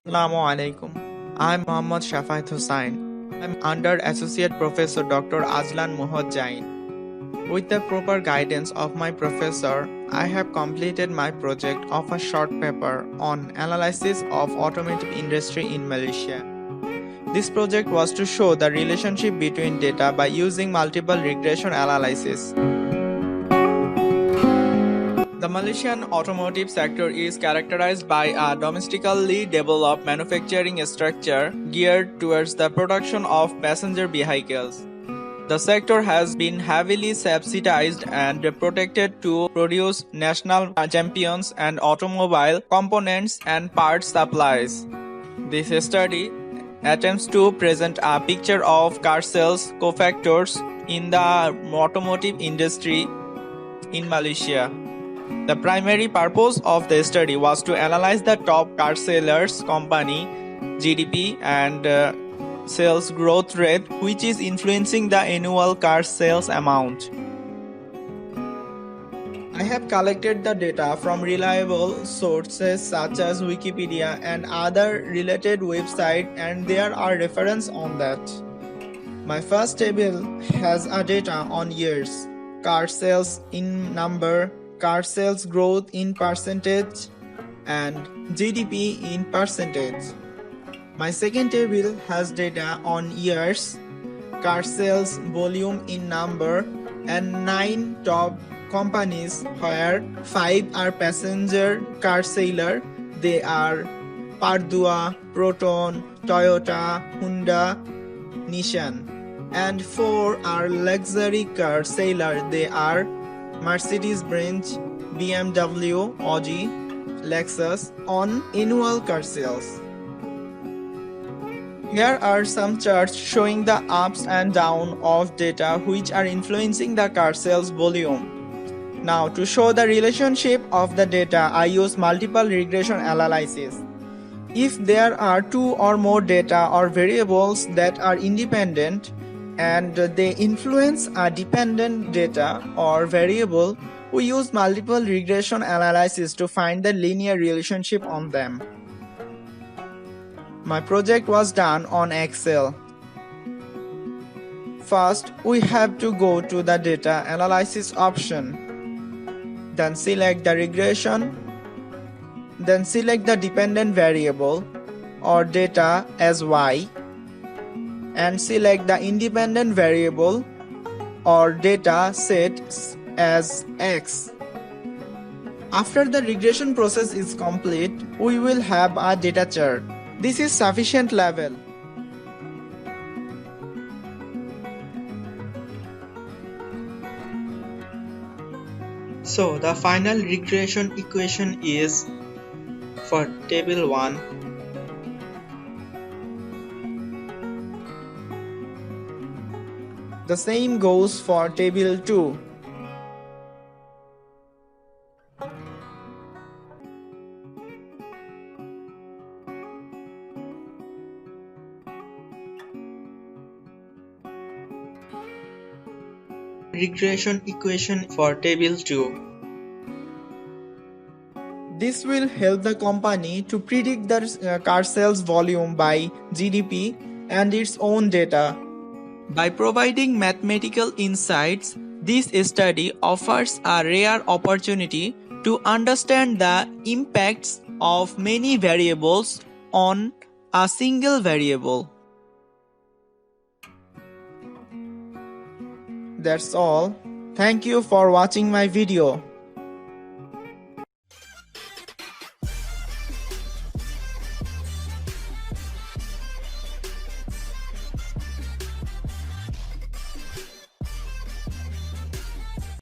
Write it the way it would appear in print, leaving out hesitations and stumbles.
Assalamu alaikum. I'm Muhammad Shafait Hussain. I'm under Associate Professor Dr. Azlan Mohod Jain. With the proper guidance of my professor, I have completed my project of a short paper on analysis of automotive industry in Malaysia. This project was to show the relationship between data by using multiple regression analysis. The Malaysian automotive sector is characterized by a domestically developed manufacturing structure geared towards the production of passenger vehicles. The sector has been heavily subsidized and protected to produce national champions and automobile components and parts supplies. This study attempts to present a picture of car sales cofactors in the automotive industry in Malaysia. The primary purpose of the study was to analyze the top car sellers company GDP and sales growth rate, which is influencing the annual car sales amount. I have collected the data from reliable sources such as Wikipedia and other related websites, and there are references on that. My first table has a data on years, car sales in number, car sales growth in percentage, and GDP in percentage. My second table has data on years, car sales volume in number, and 9 top companies where 5 are passenger car seller. They are Pardua, Proton, Toyota, Honda, Nissan, and 4 are luxury car seller. They are Mercedes-Benz, BMW, Audi, Lexus on annual car sales. Here are some charts showing the ups and downs of data which are influencing the car sales volume. Now, to show the relationship of the data, I use multiple regression analysis. If there are 2 or more data or variables that are independent, and they influence a dependent data or variable, we use multiple regression analysis to find the linear relationship on them. My project was done on Excel. First, we have to go to the data analysis option. Then select the regression. Then select the dependent variable or data as Y, and select the independent variable or data set as X. After the regression process is complete, we will have a data chart. This is sufficient level. So the final regression equation is for table 1. The same goes for table 2. Regression equation for table 2. This will help the company to predict the car sales volume by GDP and its own data. By providing mathematical insights, this study offers a rare opportunity to understand the impacts of many variables on a single variable. That's all. Thank you for watching my video.